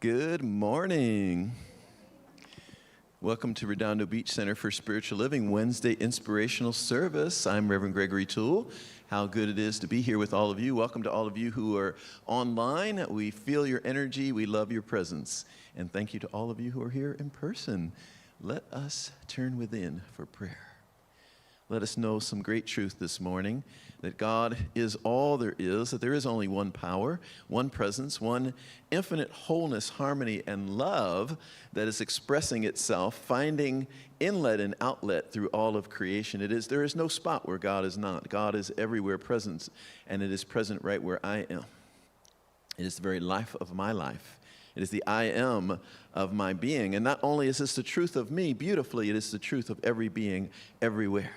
Good morning. Welcome to Redondo Beach Center for Spiritual Living Wednesday Inspirational Service. I'm Reverend Gregory Toole. How good it is to be here with all of you. Welcome to all of you who are online. We feel your energy. We love your presence. And thank you to all of you who are here in person. Let us turn within for prayer. Let us know some great truth this morning, that God is all there is, that there is only one power, one presence, one infinite wholeness, harmony, and love that is expressing itself, finding inlet and outlet through all of creation. There is no spot where God is not. God is everywhere present, and it is present right where I am. It is the very life of my life. It is the I am of my being. And not only is this the truth of me beautifully, it is the truth of every being everywhere.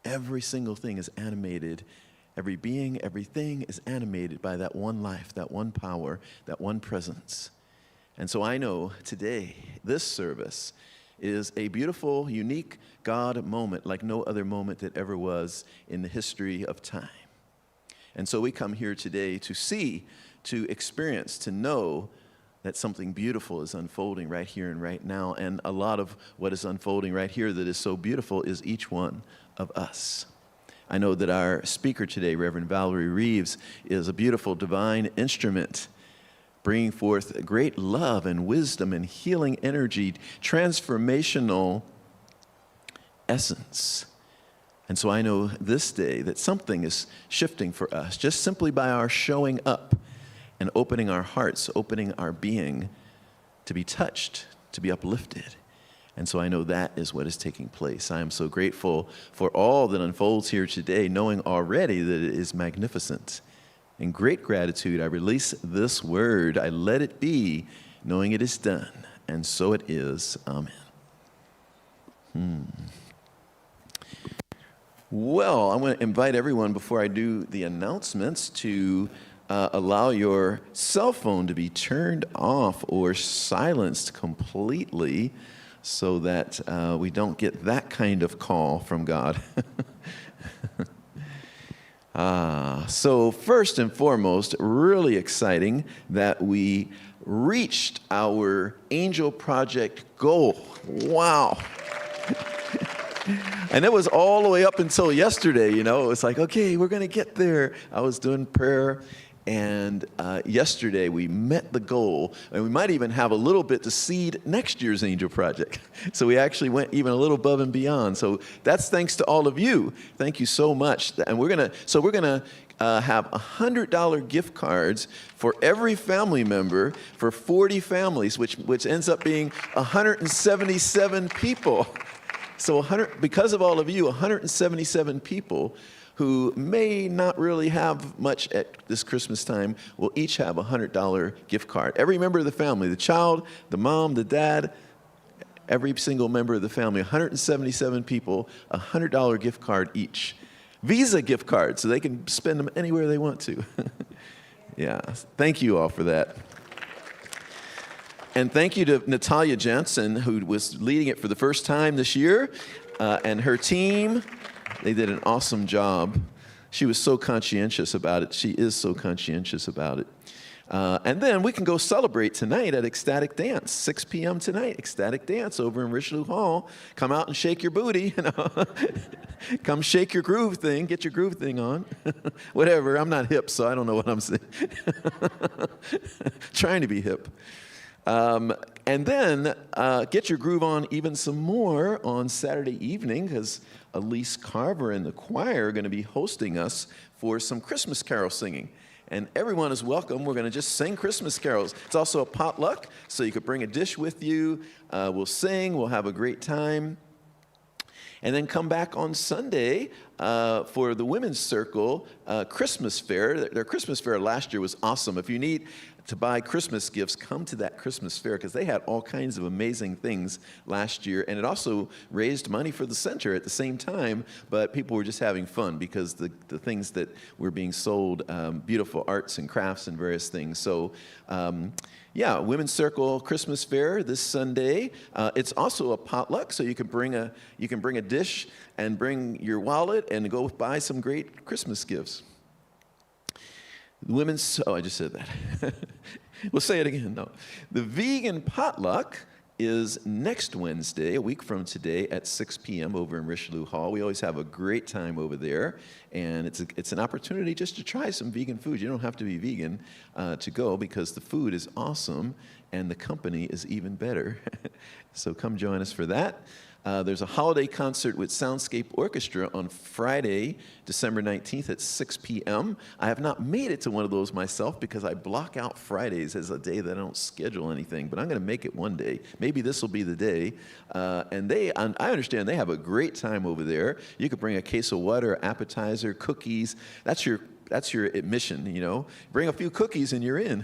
Every single thing is animated. Every being, everything is animated by that one life, that one power, that one presence. And so I know today, this service is a beautiful, unique God moment like no other moment that ever was in the history of time. And so we come here today to see, to experience, to know that something beautiful is unfolding right here and right now. And a lot of what is unfolding right here that is so beautiful is each one of us. I know that our speaker today, Reverend Valerie Reeves, is a beautiful divine instrument, bringing forth great love and wisdom and healing energy, transformational essence. And so I know this day that something is shifting for us, just simply by our showing up and opening our hearts, opening our being to be touched, to be uplifted. And so I know that is what is taking place. I am so grateful for all that unfolds here today, knowing already that it is magnificent. In great gratitude, I release this word. I let it be, knowing it is done. And so it is. Amen. Well, I want to invite everyone, before I do the announcements, to allow your cell phone to be turned off or silenced completely, so that we don't get that kind of call from God. So first and foremost, really exciting that we reached our Angel Project goal. Wow. And it was all the way up until yesterday, you know. It was like, okay, we're going to get there. I was doing prayer. And yesterday we met the goal, and we might even have a little bit to seed next year's Angel Project. So we actually went even a little above and beyond. So that's thanks to all of you. Thank you so much. And we're gonna have $100 gift cards for every family member for 40 families, which ends up being 177 people. So because of all of you, 177 people who may not really have much at this Christmas time will each have a $100 gift card. Every member of the family, the child, the mom, the dad, every single member of the family, 177 people, a $100 gift card each. Visa gift cards, so they can spend them anywhere they want to. Yeah, thank you all for that. And thank you to Natalia Jensen, who was leading it for the first time this year, and her team. They did an awesome job. She was so conscientious about it. She is so conscientious about it. And then we can go celebrate tonight at Ecstatic Dance, 6 p.m. tonight. Ecstatic Dance over in Richelieu Hall. Come out and shake your booty. You know? Come shake your groove thing. Get your groove thing on. Whatever. I'm not hip, so I don't know what I'm saying. Trying to be hip. And then get your groove on even some more on Saturday evening, because Elise Carver and the choir are going to be hosting us for some Christmas carol singing. And everyone is welcome. We're going to just sing Christmas carols. It's also a potluck, so you could bring a dish with you. We'll sing. We'll have a great time. And then come back on Sunday for the Women's Circle Christmas Fair. Their Christmas Fair last year was awesome. If you need to buy Christmas gifts, come to that Christmas fair, because they had all kinds of amazing things last year. And it also raised money for the center at the same time, but people were just having fun because the things that were being sold, beautiful arts and crafts and various things. So yeah, Women's Circle Christmas Fair this Sunday. It's also a potluck, so you can bring a dish and bring your wallet and go buy some great Christmas gifts. I just said that. We'll say it again. No. The vegan potluck is next Wednesday, a week from today, at 6 p.m. over in Richelieu Hall. We always have a great time over there, and it's an opportunity just to try some vegan food. You don't have to be vegan to go, because the food is awesome and the company is even better. So come join us for that. There's a holiday concert with Soundscape Orchestra on Friday, December 19th at 6 p.m. I have not made it to one of those myself because I block out Fridays as a day that I don't schedule anything, but I'm going to make it one day. Maybe this will be the day. And I understand they have a great time over there. You could bring a case of water, appetizer, cookies. That's your admission, you know. Bring a few cookies and you're in.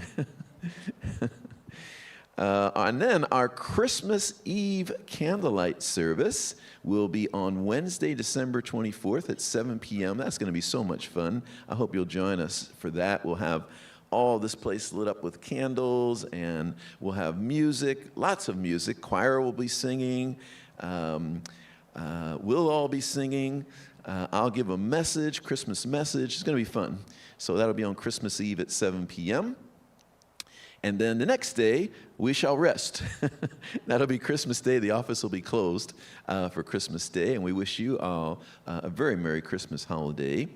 And then our Christmas Eve candlelight service will be on Wednesday, December 24th at 7 p.m. That's going to be so much fun. I hope you'll join us for that. We'll have all this place lit up with candles, and we'll have music, lots of music. Choir will be singing. We'll all be singing. I'll give a message, Christmas message. It's going to be fun. So that'll be on Christmas Eve at 7 p.m. And then the next day, we shall rest. That'll be Christmas Day. The office will be closed for Christmas Day, and we wish you all a very Merry Christmas holiday.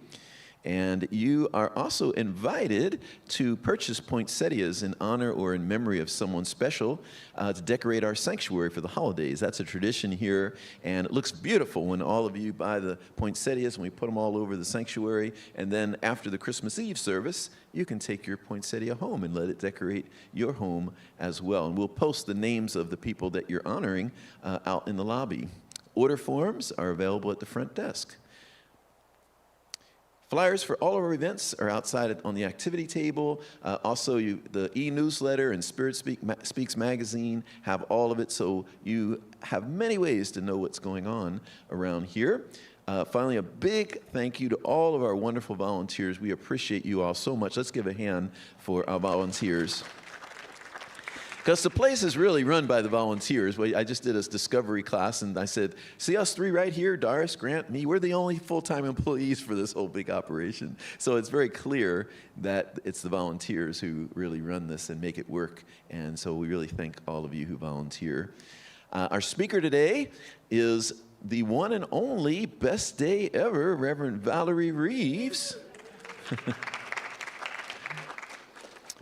And you are also invited to purchase poinsettias in honor or in memory of someone special to decorate our sanctuary for the holidays. That's a tradition here, and it looks beautiful when all of you buy the poinsettias and we put them all over the sanctuary. And then after the Christmas Eve service, you can take your poinsettia home and let it decorate your home as well. And we'll post the names of the people that you're honoring out in the lobby. Order forms are available at the front desk. Flyers for all of our events are outside on the activity table. Also, the e-newsletter and Spirit Speaks magazine have all of it, so you have many ways to know what's going on around here. Finally, a big thank you to all of our wonderful volunteers. We appreciate you all so much. Let's give a hand for our volunteers. Because the place is really run by the volunteers. Well, I just did a discovery class, and I said, see us three right here, Doris, Grant, me, we're the only full-time employees for this whole big operation. So it's very clear that it's the volunteers who really run this and make it work. And so we really thank all of you who volunteer. Our speaker today is the one and only best day ever, Reverend Valerie Reeves.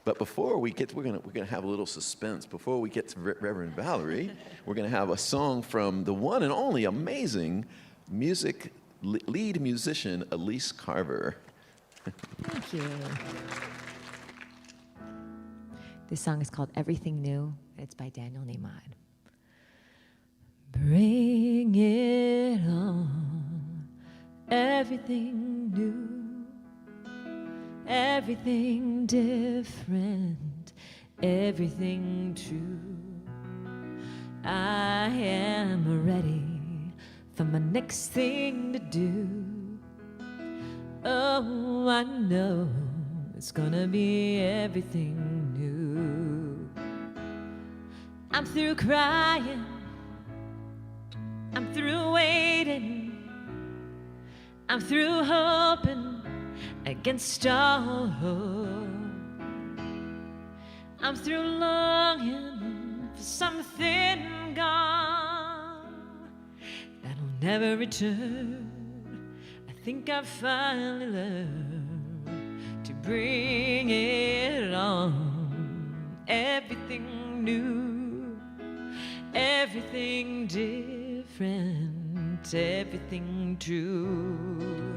But before we get, we're gonna have a little suspense. Before we get to Reverend Valerie, we're gonna have a song from the one and only amazing lead musician Elise Carver. Thank you. This song is called Everything New. It's by Daniel Nemad. Bring it on, everything new. Everything different, everything true. I am ready for my next thing to do. Oh, I know it's gonna be everything new. I'm through crying, I'm through waiting, I'm through hoping against all hope. I'm through longing for something gone that'll never return. I think I've finally learned to bring it on. Everything new, everything different, everything true.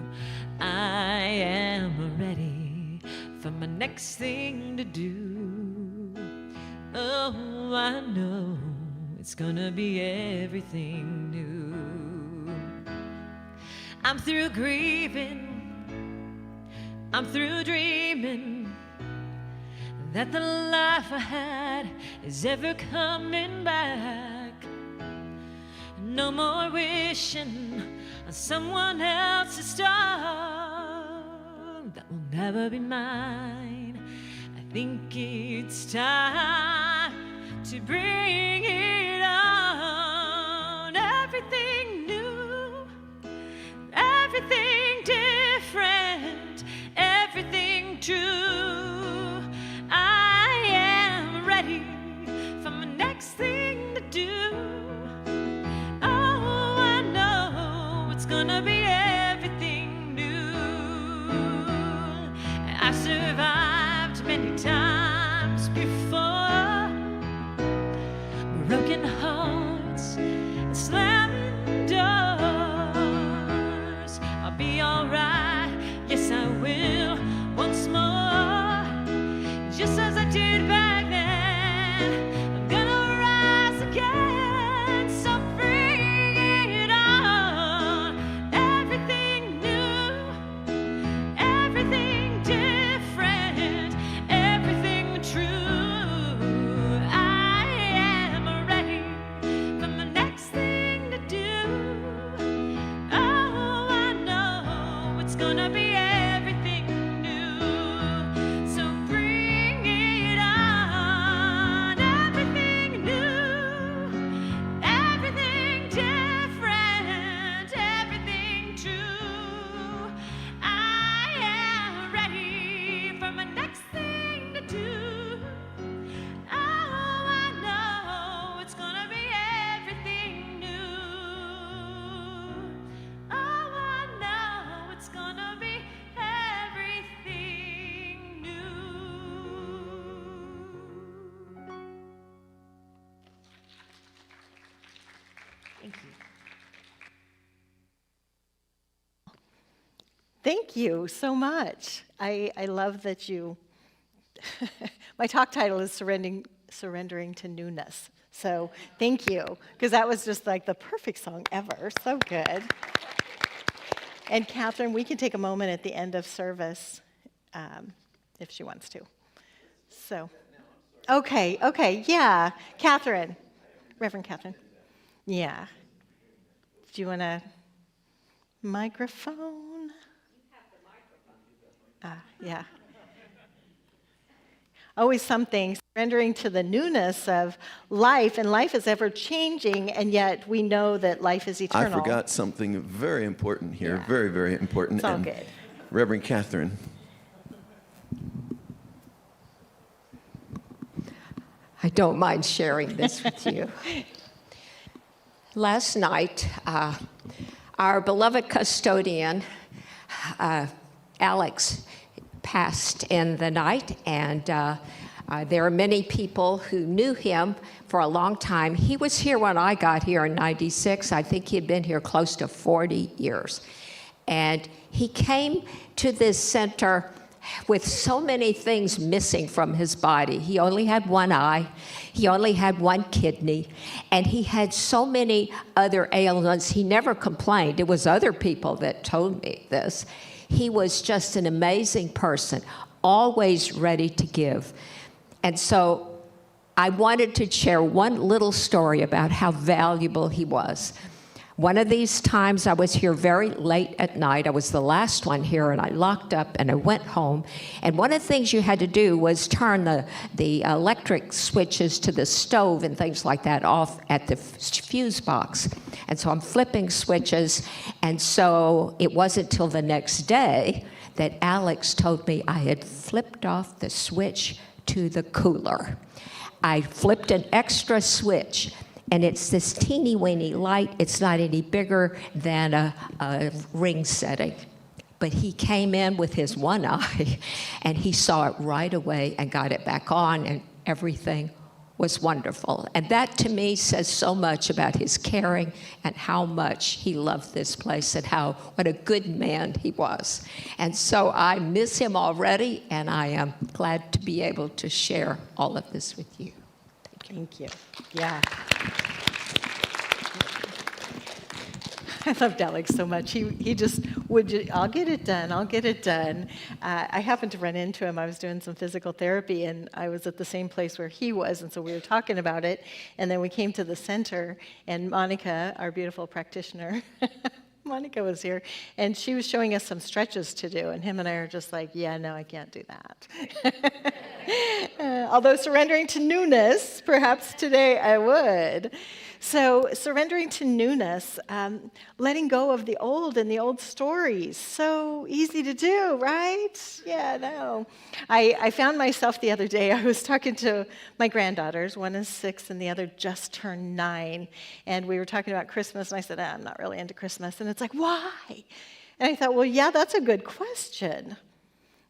I am ready for my next thing to do. Oh, I know it's gonna be everything new. I'm through grieving, I'm through dreaming that the life I had is ever coming back. No more wishing on someone else's star that will never be mine. I think it's time to bring it on. Everything new, everything different, everything true. I gonna be everything new. I survived many times before, broken hearts and slamming doors. I'll be alright, yes I will, once more, just as I did back then. I'm gonna rise again, so bring it on. Everything new, everything different, everything true. I am ready for the next thing to do. Oh, I know it's gonna be everything new. So bring it on. Everything new, everything different, everything true. I am ready for my next thing to do. Oh, I know it's gonna be everything new. Oh, I know it's gonna be everything new. Thank you. Thank you so much. I love that you, my talk title is Surrendering to Newness. So thank you, because that was just like the perfect song ever. So good. And Catherine, we can take a moment at the end of service if she wants to. So, okay, yeah. Catherine, Reverend Catherine. Yeah. Do you want a microphone? Yeah. Always something, surrendering to the newness of life, and life is ever changing, and yet we know that life is I eternal. forgot something very important here, Yeah. very, very important. It's all And good. Reverend Catherine. I don't mind sharing this with you. Last night, our beloved custodian, Alex, passed in the night, and there are many people who knew him for a long time. He was here when I got here in '96. I think he had been here close to 40 years. And he came to this center with so many things missing from his body. He only had one eye, he only had one kidney, and he had so many other ailments. He never complained. It was other people that told me this. He was just an amazing person, always ready to give. And so I wanted to share one little story about how valuable he was. One of these times I was here very late at night. I was the last one here, and I locked up and I went home. And one of the things you had to do was turn the electric switches to the stove and things like that off at the fuse box. And so I'm flipping switches, and so it wasn't till the next day that Alex told me I had flipped off the switch to the cooler. I flipped an extra switch, and it's this teeny-weeny light. It's not any bigger than a ring setting. But he came in with his one eye, and he saw it right away and got it back on, and everything was wonderful. And that, to me, says so much about his caring and how much he loved this place and what a good man he was. And so I miss him already, and I am glad to be able to share all of this with you. Thank you. Yeah. I loved Alex so much. He just would, I'll get it done, I'll get it done. I happened to run into him. I was doing some physical therapy, and I was at the same place where he was, and so we were talking about it, and then we came to the center, and Monica, our beautiful practitioner, Monica was here, and she was showing us some stretches to do, and him and I are just like, yeah, no, I can't do that. Although surrendering to newness, perhaps today I would. So surrendering to newness, letting go of the old and the old stories. So easy to do, right? Yeah, no. I found myself the other day, I was talking to my granddaughters. One is 6 and the other just turned 9. And we were talking about Christmas, and I said, I'm not really into Christmas. And it's like, why? And I thought, well, yeah, that's a good question.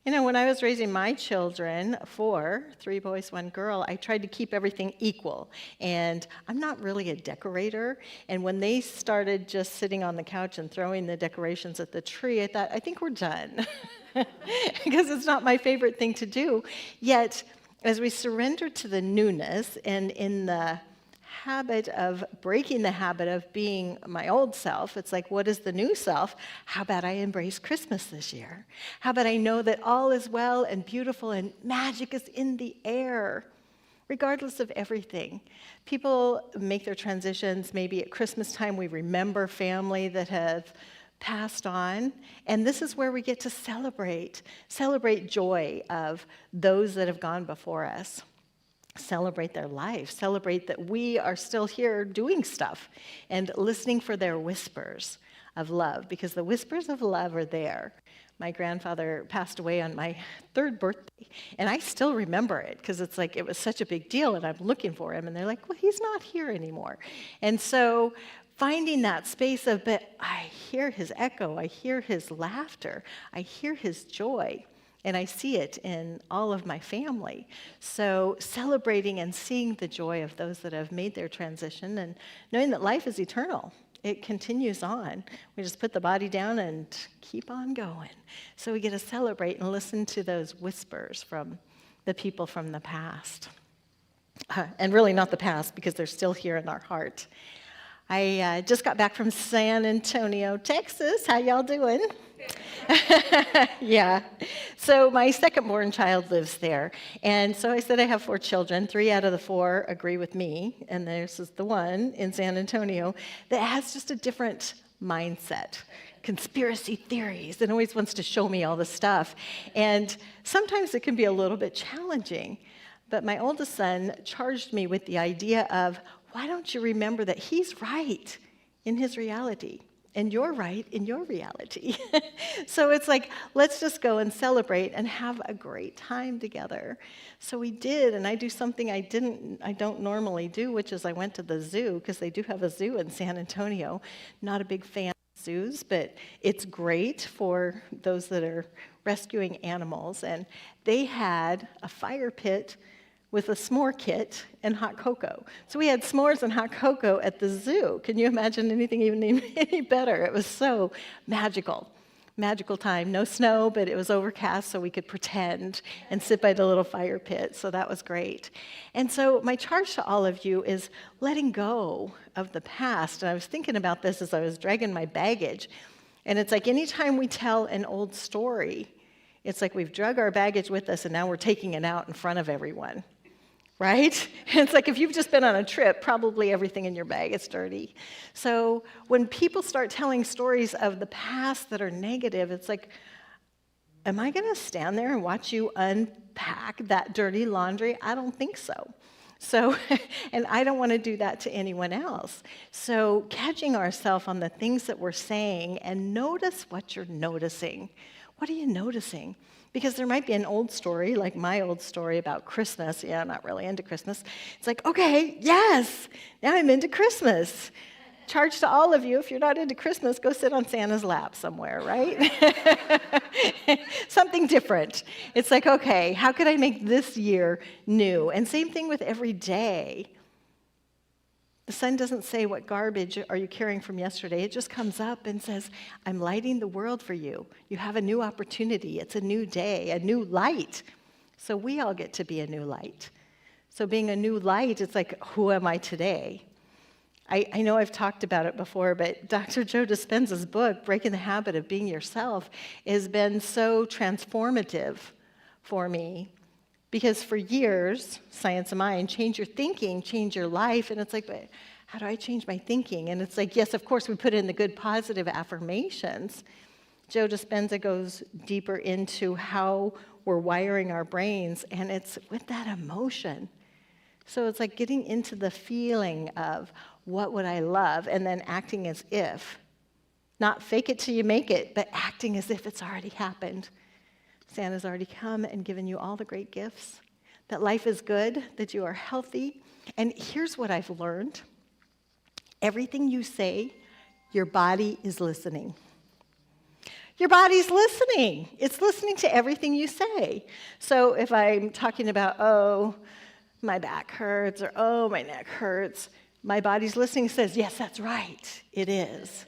You know, when I was raising my children, 4, 3 boys, 1 girl, I tried to keep everything equal. And I'm not really a decorator. And when they started just sitting on the couch and throwing the decorations at the tree, I thought, I think we're done. Because it's not my favorite thing to do. Yet, as we surrender to the newness and in the habit of breaking the habit of being my old self, it's like, what is the new self? How about I embrace Christmas this year? How about I know that all is well and beautiful and magic is in the air, regardless of everything? People make their transitions. Maybe at Christmas time we remember family that have passed on, and this is where we get to celebrate joy of those that have gone before us. Celebrate their life, celebrate that we are still here doing stuff and listening for their whispers of love, because the whispers of love are there. My grandfather passed away on my 3rd birthday, and I still remember it because it's like it was such a big deal, and I'm looking for him, and they're like, well, he's not here anymore. And so finding that space of, but I hear his echo, I hear his laughter, I hear his joy. And I see it in all of my family. So celebrating and seeing the joy of those that have made their transition and knowing that life is eternal. It continues on. We just put the body down and keep on going. So we get to celebrate and listen to those whispers from the people from the past. And really not the past, because they're still here in our heart. I just got back from San Antonio, Texas. How y'all doing? Yeah. So my second-born child lives there. And so I said I have 4 children. 3 out of the 4 agree with me. And this is the one in San Antonio that has just a different mindset. Conspiracy theories, and always wants to show me all the stuff. And sometimes it can be a little bit challenging. But my oldest son charged me with the idea of, why don't you remember that he's right in his reality? And you're right in your reality. So it's like, let's just go and celebrate and have a great time together. So we did, and I do something I don't normally do, which is I went to the zoo, because they do have a zoo in San Antonio. Not a big fan of zoos, but it's great for those that are rescuing animals. And they had a fire pit with a s'more kit and hot cocoa. So we had s'mores and hot cocoa at the zoo. Can you imagine anything even any better? It was so magical. Magical time. No snow, but it was overcast, so we could pretend and sit by the little fire pit. So that was great. And so my charge to all of you is letting go of the past. And I was thinking about this as I was dragging my baggage. And it's like anytime we tell an old story, it's like we've drug our baggage with us and now we're taking it out in front of everyone. Right? It's like if you've just been on a trip, probably everything in your bag is dirty. So when people start telling stories of the past that are negative, it's like, am I going to stand there and watch you unpack that dirty laundry? I don't think so. So, and I don't want to do that to anyone else. So catching ourselves on the things that we're saying, and notice what you're noticing. What are you noticing? Because there might be an old story, like my old story about Christmas. Yeah, I'm not really into Christmas. It's like, okay, yes, now I'm into Christmas. Charge to all of you, if you're not into Christmas, go sit on Santa's lap somewhere, right? Something different. It's like, okay, how could I make this year new? And same thing with every day. The sun doesn't say, what garbage are you carrying from yesterday? It just comes up and says, I'm lighting the world for you. You have a new opportunity. It's a new day, a new light. So we all get to be a new light. So being a new light, it's like, who am I today? I know I've talked about it before, but Dr. Joe Dispenza's book, Breaking the Habit of Being Yourself, has been so transformative for me. Because for years, Science of Mind, change your thinking, change your life. And it's like, but how do I change my thinking? And it's like, yes, of course, we put in the good positive affirmations. Joe Dispenza goes deeper into how we're wiring our brains, and it's with that emotion. So it's like getting into the feeling of what would I love, and then acting as if. Not fake it till you make it, but acting as if it's already happened. Santa's already come and given you all the great gifts, that life is good, that you are healthy. And here's what I've learned. Everything you say, your body is listening. Your body's listening. It's listening to everything you say. So if I'm talking about, oh, my back hurts, or oh, my neck hurts, my body's listening, says, yes, that's right, it is.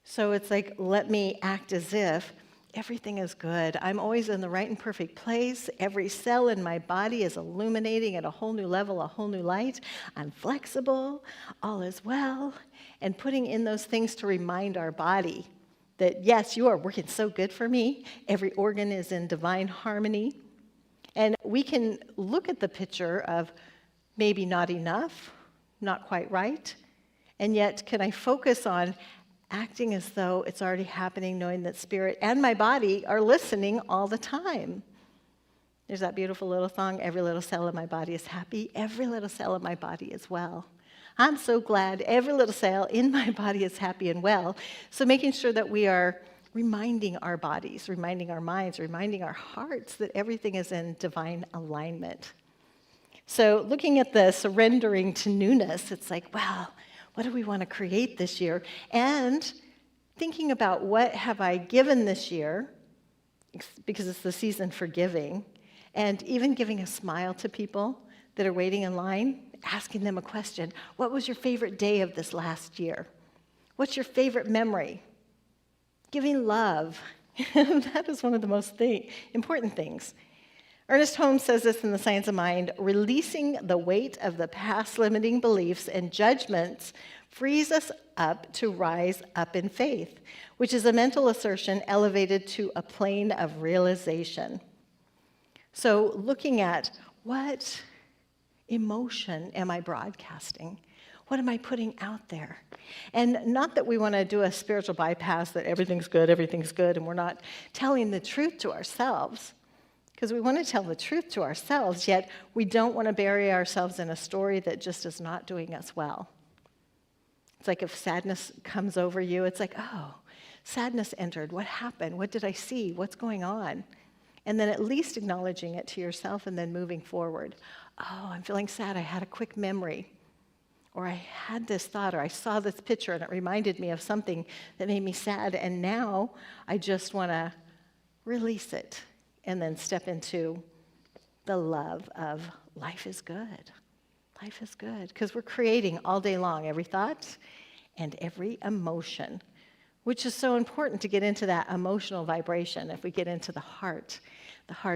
So it's like, let me act as if everything is good. I'm always in the right and perfect place. Every cell in my body is illuminating at a whole new level, a whole new light. I'm flexible, all is well, and putting in those things to remind our body that, yes, you are working so good for me. Every organ is in divine harmony. And we can look at the picture of maybe not enough, not quite right, and yet can I focus on acting as though it's already happening, knowing that spirit and my body are listening all the time. There's that beautiful little song, every little cell in my body is happy, every little cell in my body is well. I'm so glad every little cell in my body is happy and well. So making sure that we are reminding our bodies, reminding our minds, reminding our hearts that everything is in divine alignment. So looking at the surrendering to newness, it's like, well, what do we want to create this year? And thinking about what have I given this year, because it's the season for giving, and even giving a smile to people that are waiting in line, asking them a question. What was your favorite day of this last year? What's your favorite memory? Giving love. That is one of the most important things. Ernest Holmes says this in The Science of Mind, releasing the weight of the past limiting beliefs and judgments frees us up to rise up in faith, which is a mental assertion elevated to a plane of realization. So looking at what emotion am I broadcasting? What am I putting out there? And not that we want to do a spiritual bypass, that everything's good, and we're not telling the truth to ourselves. Because we want to tell the truth to ourselves, yet we don't want to bury ourselves in a story that just is not doing us well. It's like if sadness comes over you, it's like, oh, sadness entered. What happened? What did I see? What's going on? And then at least acknowledging it to yourself and then moving forward. Oh, I'm feeling sad. I had a quick memory. Or I had this thought, or I saw this picture, and it reminded me of something that made me sad. And now I just want to release it. And then step into the love of life is good. Life is good. Because we're creating all day long every thought and every emotion, which is so important to get into that emotional vibration. If we get into the heart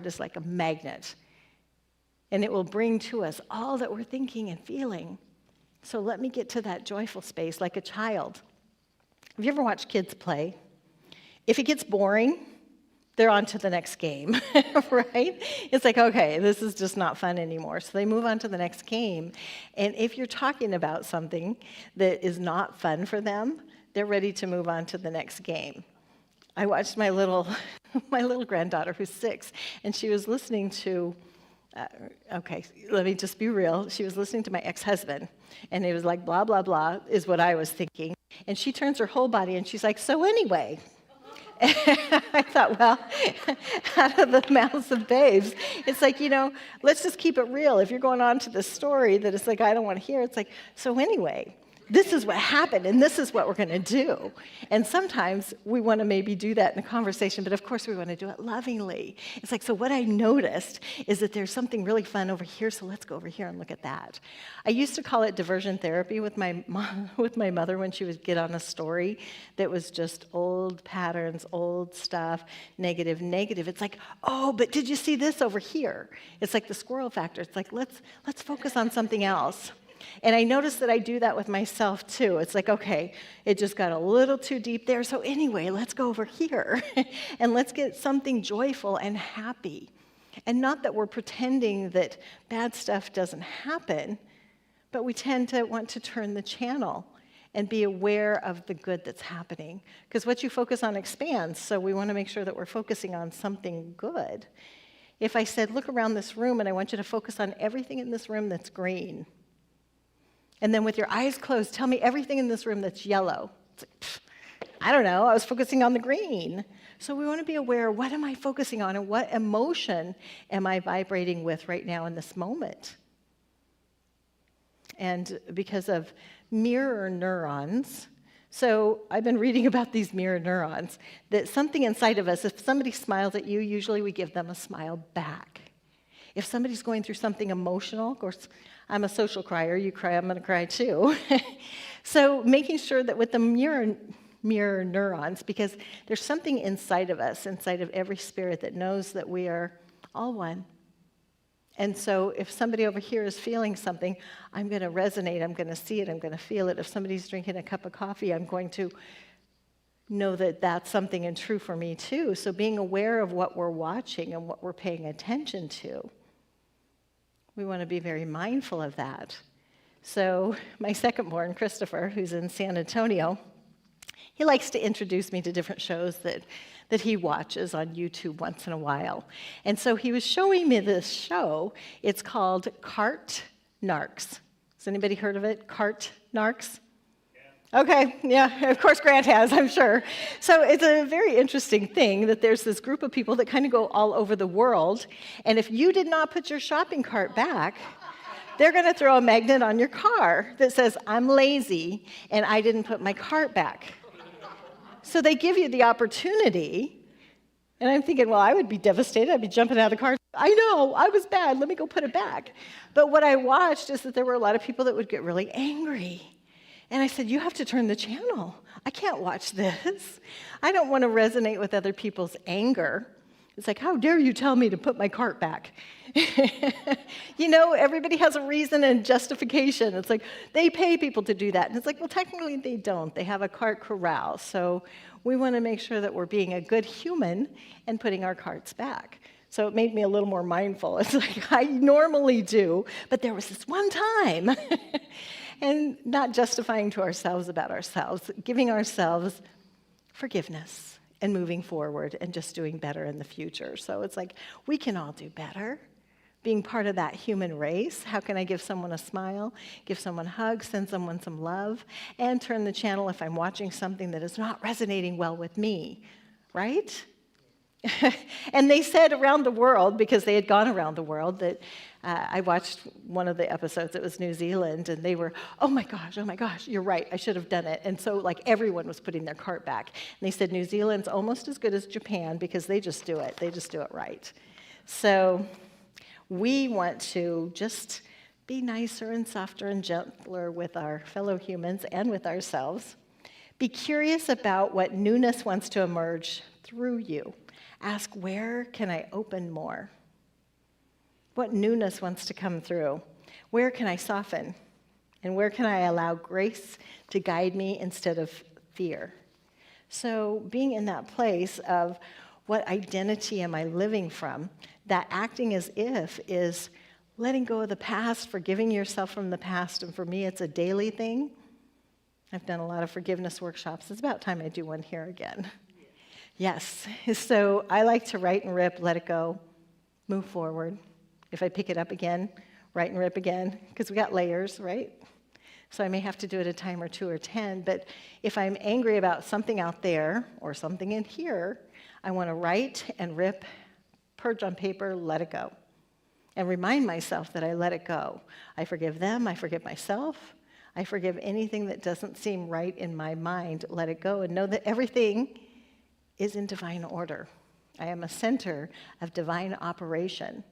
is like a magnet. And it will bring to us all that we're thinking and feeling. So let me get to that joyful space like a child. Have you ever watched kids play? If it gets boring, they're on to the next game, right? It's like, okay, this is just not fun anymore. So they move on to the next game. And if you're talking about something that is not fun for them, they're ready to move on to the next game. I watched my little granddaughter who's 6, and she was listening to, okay, let me just be real. She was listening to my ex-husband, and it was like, blah, blah, blah, is what I was thinking. And she turns her whole body, and she's like, so anyway. I thought, well, out of the mouths of babes, it's like, let's just keep it real. If you're going on to the story that it's like, I don't want to hear, it's like, so anyway, this is what happened, and this is what we're going to do. And sometimes we want to maybe do that in a conversation, but of course we want to do it lovingly. It's like, so what I noticed is that there's something really fun over here, so let's go over here and look at that. I used to call it diversion therapy with my mother when she would get on a story that was just old patterns, old stuff, negative. It's like, oh, but did you see this over here? It's like the squirrel factor. It's like, let's focus on something else. And I noticed that I do that with myself too. It's like, okay, it just got a little too deep there. So anyway, let's go over here and let's get something joyful and happy. And not that we're pretending that bad stuff doesn't happen, but we tend to want to turn the channel and be aware of the good that's happening. Because what you focus on expands, so we want to make sure that we're focusing on something good. If I said, look around this room, and I want you to focus on everything in this room that's green, and then with your eyes closed, tell me everything in this room that's yellow. It's like, I don't know, I was focusing on the green. So we want to be aware, what am I focusing on, and what emotion am I vibrating with right now in this moment? And because of mirror neurons, so I've been reading about these mirror neurons, that something inside of us, if somebody smiles at you, usually we give them a smile back. If somebody's going through something emotional, of course, I'm a social crier, you cry, I'm going to cry too. So making sure that with the mirror neurons, because there's something inside of us, inside of every spirit, that knows that we are all one. And so if somebody over here is feeling something, I'm going to resonate, I'm going to see it, I'm going to feel it. If somebody's drinking a cup of coffee, I'm going to know that that's something and true for me too. So being aware of what we're watching and what we're paying attention to, we want to be very mindful of that. So my second-born, Christopher, who's in San Antonio, he likes to introduce me to different shows that he watches on YouTube once in a while. And so he was showing me this show. It's called Cart Narcs. Has anybody heard of it? Cart Narcs? Yeah. Okay, yeah, of course Grant has, I'm sure. So it's a very interesting thing that there's this group of people that kind of go all over the world, and if you did not put your shopping cart back, they're going to throw a magnet on your car that says, I'm lazy, and I didn't put my cart back. So they give you the opportunity, and I'm thinking, well, I would be devastated. I'd be jumping out of the car. I know, I was bad. Let me go put it back. But what I watched is that there were a lot of people that would get really angry. And I said, you have to turn the channel. I can't watch this. I don't want to resonate with other people's anger. It's like, how dare you tell me to put my cart back? You know, everybody has a reason and justification. It's like, they pay people to do that. And it's like, well, technically they don't. They have a cart corral. So we want to make sure that we're being a good human and putting our carts back. So it made me a little more mindful. It's like, I normally do, but there was this one time. And not justifying to ourselves about ourselves, giving ourselves forgiveness and moving forward and just doing better in the future. So it's like, we can all do better. Being part of that human race, how can I give someone a smile, give someone a hug, send someone some love, and turn the channel if I'm watching something that is not resonating well with me, right? And they said around the world, because they had gone around the world, that I watched one of the episodes, it was New Zealand, and they were, oh my gosh, you're right, I should have done it. And so like everyone was putting their cart back. And they said New Zealand's almost as good as Japan because they just do it right. So we want to just be nicer and softer and gentler with our fellow humans and with ourselves. Be curious about what newness wants to emerge through you. Ask, where can I open more? What newness wants to come through? Where can I soften? And where can I allow grace to guide me instead of fear? So being in that place of what identity am I living from, that acting as if is letting go of the past, forgiving yourself from the past. And for me, it's a daily thing. I've done a lot of forgiveness workshops. It's about time I do one here again. Yes. So I like to write and rip, let it go, move forward. If I pick it up again, write and rip again, because we got layers, right? So I may have to do it a time or 2 or 10, but if I'm angry about something out there or something in here, I want to write and rip, purge on paper, let it go, and remind myself that I let it go. I forgive them, I forgive myself, I forgive anything that doesn't seem right in my mind, let it go, and know that everything is in divine order. I am a center of divine operation.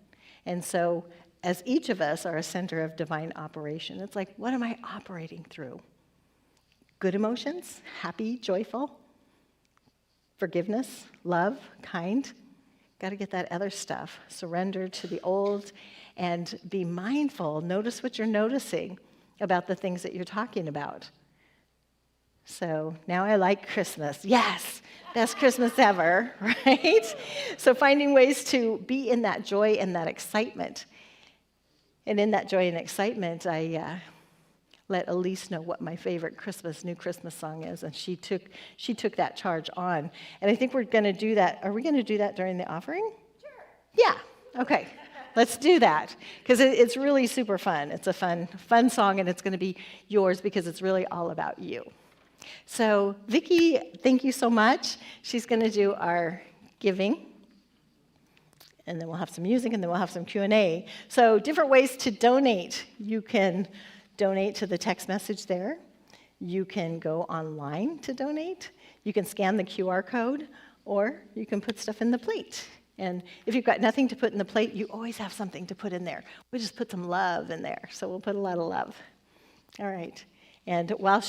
And so as each of us are a center of divine operation, it's like, what am I operating through? Good emotions, happy, joyful, forgiveness, love, kind. Got to get that other stuff. Surrender to the old and be mindful. Notice what you're noticing about the things that you're talking about. So now I like Christmas. Yes, best Christmas ever, right? So finding ways to be in that joy and that excitement. And in that joy and excitement, I let Elise know what my favorite new Christmas song is, and she took that charge on. And I think we're going to do that. Are we going to do that during the offering? Sure. Yeah. Okay. Let's do that, because it's really super fun. It's a fun song, and it's going to be yours because it's really all about you. So, Vicki, thank you so much. She's going to do our giving, and then we'll have some music, and then we'll have some Q&A. So, different ways to donate. You can donate to the text message there. You can go online to donate. You can scan the QR code, or you can put stuff in the plate. And if you've got nothing to put in the plate, you always have something to put in there. We just put some love in there, so we'll put a lot of love. All right. And while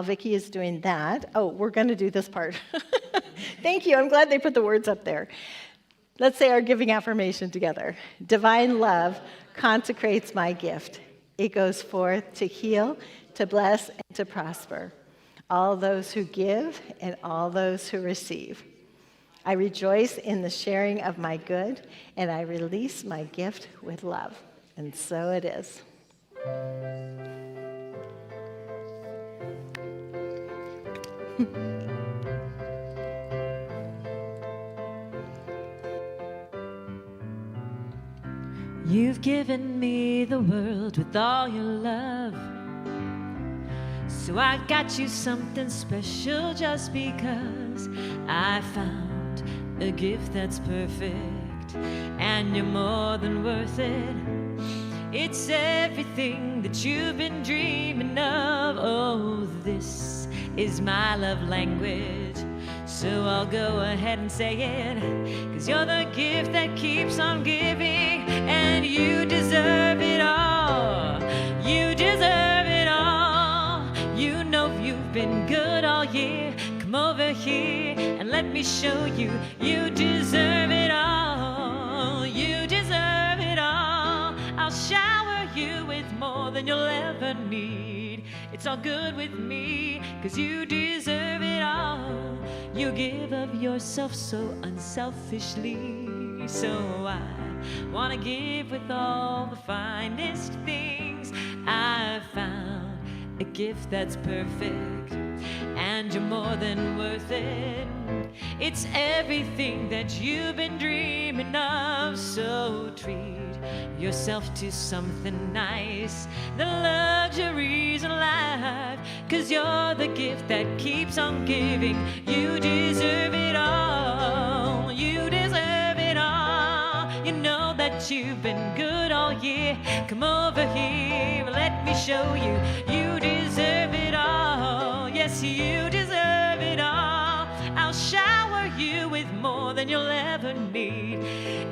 Vicki is doing that, we're going to do this part. Thank you. I'm glad they put the words up there. Let's say our giving affirmation together. Divine love consecrates my gift. It goes forth to heal, to bless, and to prosper all those who give and all those who receive. I rejoice in the sharing of my good, and I release my gift with love. And so it is. You've given me the world with all your love. So I got you something special just because I found a gift that's perfect, and you're more than worth it. It's everything that you've been dreaming of. Oh, this is my love language. So I'll go ahead and say it, 'cause you're the gift that keeps on giving, and you deserve it all. You deserve it all. You know you've been good all year. Come over here and let me show you. You deserve it all. You deserve it all. I'll shower you with more than you'll ever need. It's all good with me, 'cause you deserve it all. You give of yourself so unselfishly. So I wanna give with all the finest things. I've found a gift that's perfect, and you're more than worth it. It's everything that you've been dreaming of. So treat yourself to something nice, the luxuries in life, 'cause you're the gift that keeps on giving. You deserve it all. You deserve it all. You know that you've been good all year. Come over here, let me show you. You deserve it all. Yes, you deserve it all. I'll shower you with more than you'll ever need.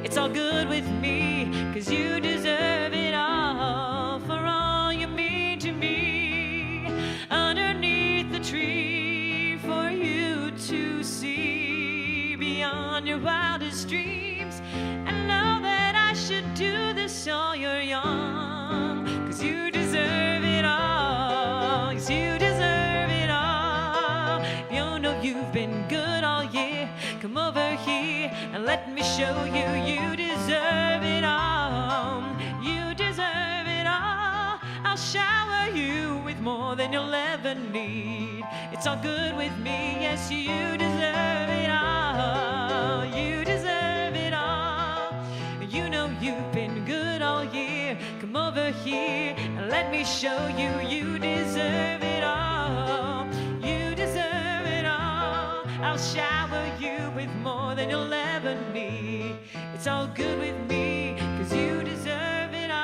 It's all good with me, 'cause you deserve it all. For all you mean to me, underneath the tree, for you to see beyond your wildest dreams, and know that I should do this all you're young, 'cause you deserve it all. 'Cause you deserve it all. You know you've been good all year. Come over here and let me show you. You deserve it all. You deserve it all. I'll shower you with more than you'll ever need. It's all good with me. Yes, you deserve it all. You deserve it all. You know you've been good all year. Come over here and let me show you. You deserve it all. You deserve it all. I'll shower you with more than you'll ever need. It's all good with me, 'cause you deserve it all.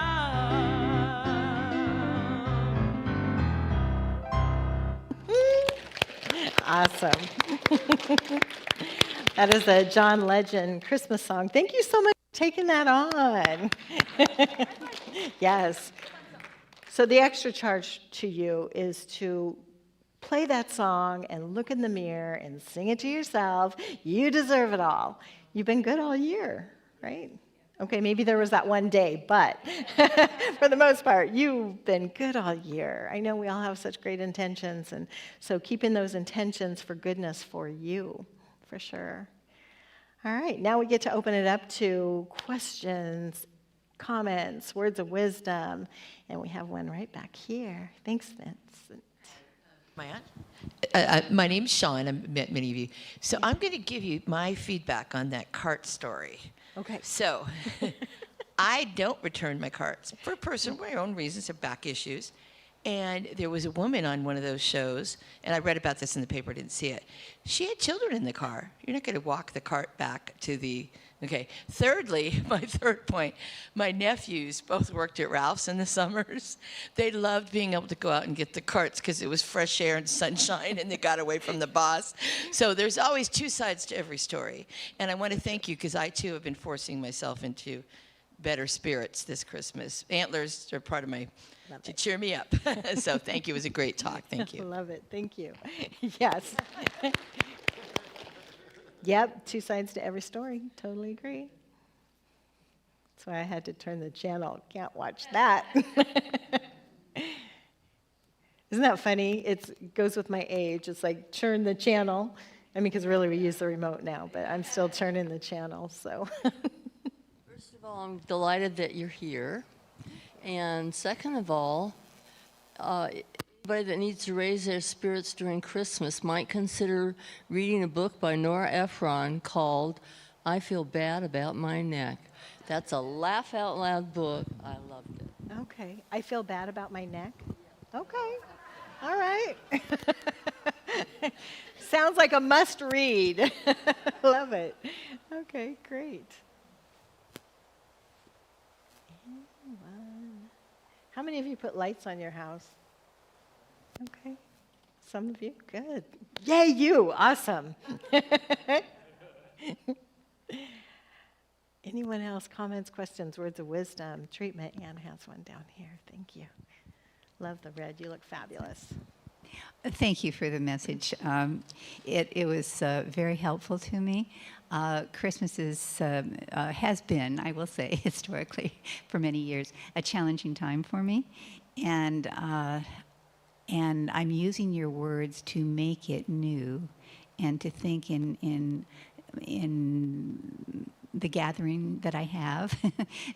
Awesome. That is a John Legend Christmas song. Thank you so much for taking that on. Yes. So the extra charge to you is to play that song and look in the mirror and sing it to yourself. You deserve it all. You've been good all year, right? Okay, maybe there was that one day, but for the most part, you've been good all year. I know we all have such great intentions, and so keeping those intentions for goodness for you, for sure. All right, now we get to open it up to questions comments, words of wisdom. And we have one right back here. Thanks, Vincent. Am I on? My name's Sean. I've met many of you. So I'm going to give you my feedback on that cart story. Okay. So I don't return my carts for my own reasons, of back issues. And there was a woman on one of those shows, and I read about this in the paper, didn't see it. She had children in the car. You're not going to walk the cart back to the... Okay. Thirdly, my third point, my nephews both worked at Ralph's in the summers. They loved being able to go out and get the carts because it was fresh air and sunshine, and they got away from the boss. So there's always two sides to every story. And I want to thank you because I, too, have been forcing myself into better spirits this Christmas. Antlers are part of my... to cheer me up. So thank you. It was a great talk. Thank you. Love it. Thank you. Yes. Yep, two sides to every story. Totally agree. That's why I had to turn the channel. Can't watch that. Isn't that funny? It goes with my age. It's like turn the channel. I mean, because really we use the remote now, but I'm still turning the channel, so. First of all, I'm delighted that you're here. And second of all, anybody that needs to raise their spirits during Christmas might consider reading a book by Nora Ephron called I Feel Bad About My Neck. That's a laugh out loud book. I loved it. Okay. I feel bad about my neck. Okay. All right. Sounds like a must read. Love it. Okay, great. How many of you put lights on your house? Okay. Some of you? Good. Yay, you. Awesome. Anyone else? Comments, questions, words of wisdom, treatment? Anne has one down here. Thank you. Love the red. You look fabulous. Thank you for the message. It was very helpful to me. Christmas has been, I will say, historically, for many years, a challenging time for me. And I'm using your words to make it new and to think in the gathering that I have,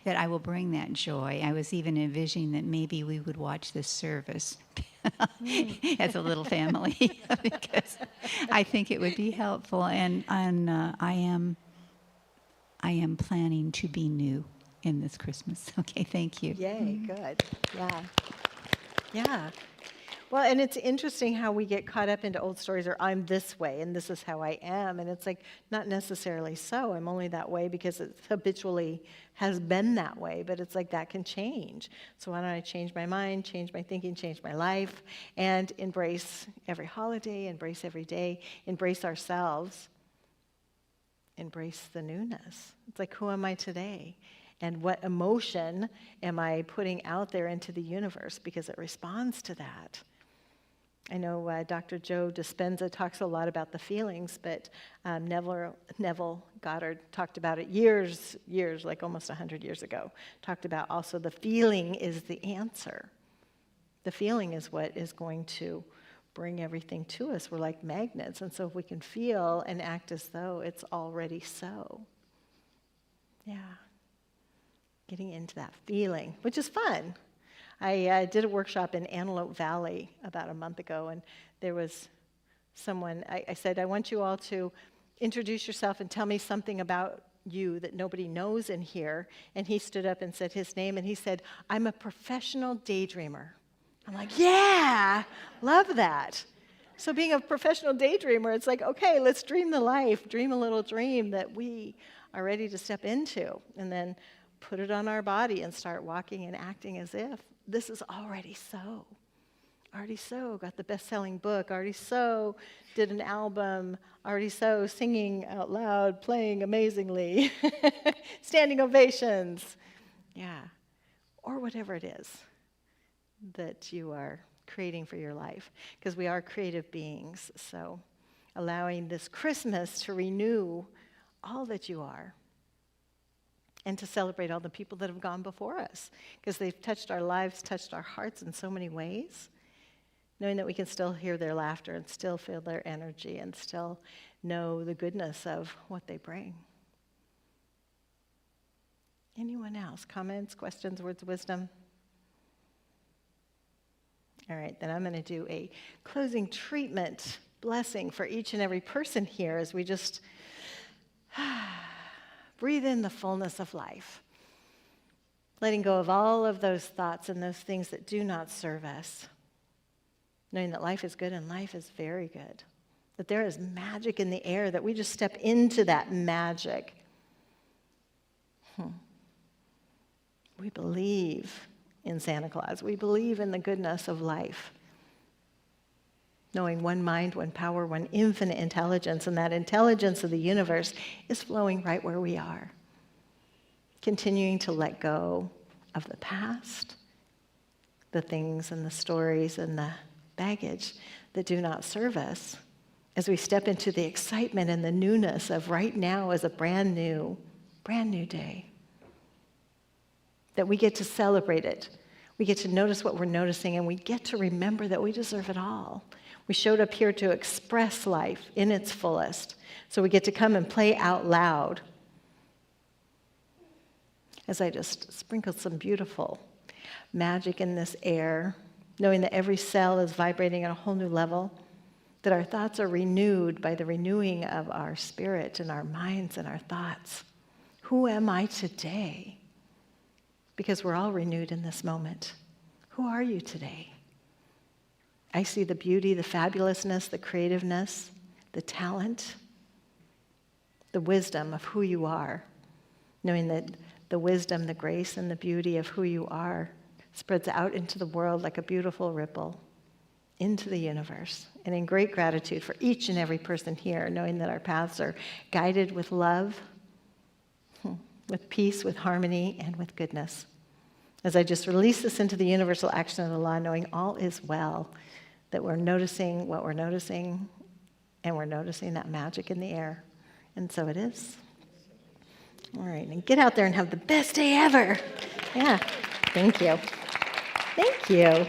that I will bring that joy. I was even envisioning that maybe we would watch this service as a little family because I think it would be helpful. And I am planning to be new in this Christmas. Okay, thank you. Yay, good. Yeah. Yeah. Well, and it's interesting how we get caught up into old stories, or I'm this way, and this is how I am. And it's like, not necessarily so. I'm only that way because it habitually has been that way. But it's like that can change. So why don't I change my mind, change my thinking, change my life, and embrace every holiday, embrace every day, embrace ourselves, embrace the newness. It's like, who am I today? And what emotion am I putting out there into the universe? Because it responds to that. I know Dr. Joe Dispenza talks a lot about the feelings, but Neville Goddard talked about it years, like almost 100 years ago, talked about also the feeling is the answer. The feeling is what is going to bring everything to us. We're like magnets, and so if we can feel and act as though it's already so. Yeah. Getting into that feeling, which is fun. I did a workshop in Antelope Valley about a month ago, and there was someone, I said, I want you all to introduce yourself and tell me something about you that nobody knows in here. And he stood up and said his name, and he said, I'm a professional daydreamer. I'm like, yeah, love that. So being a professional daydreamer, it's like, okay, let's dream the life, dream a little dream that we are ready to step into, and then put it on our body and start walking and acting as if this is already so. Already so, got the best-selling book, already so, did an album, already so, singing out loud, playing amazingly, standing ovations. Yeah, or whatever it is that you are creating for your life, because we are creative beings, so allowing this Christmas to renew all that you are, and to celebrate all the people that have gone before us, because they've touched our lives, touched our hearts in so many ways, knowing that we can still hear their laughter and still feel their energy and still know the goodness of what they bring. Anyone else? Comments, questions, words of wisdom? All right, then I'm going to do a closing treatment blessing for each and every person here as we just breathe in the fullness of life, letting go of all of those thoughts and those things that do not serve us, knowing that life is good and life is very good, that there is magic in the air, that we just step into that magic. We believe in Santa Claus. We believe in the goodness of life, knowing one mind, one power, one infinite intelligence, and that intelligence of the universe is flowing right where we are. Continuing to let go of the past, the things and the stories and the baggage that do not serve us, as we step into the excitement and the newness of right now as a brand new day. That we get to celebrate it. We get to notice what we're noticing, and we get to remember that we deserve it all. We showed up here to express life in its fullest. So we get to come and play out loud. As I just sprinkled some beautiful magic in this air, knowing that every cell is vibrating at a whole new level, that our thoughts are renewed by the renewing of our spirit and our minds and our thoughts. Who am I today? Because we're all renewed in this moment. Who are you today? I see the beauty, the fabulousness, the creativeness, the talent, the wisdom of who you are, knowing that the wisdom, the grace, and the beauty of who you are spreads out into the world like a beautiful ripple into the universe. And in great gratitude for each and every person here, knowing that our paths are guided with love, with peace, with harmony, and with goodness. As I just release this into the universal action of the law, knowing all is well, that we're noticing what we're noticing, and we're noticing that magic in the air. And so it is. All right, and get out there and have the best day ever. Yeah, thank you. Thank you.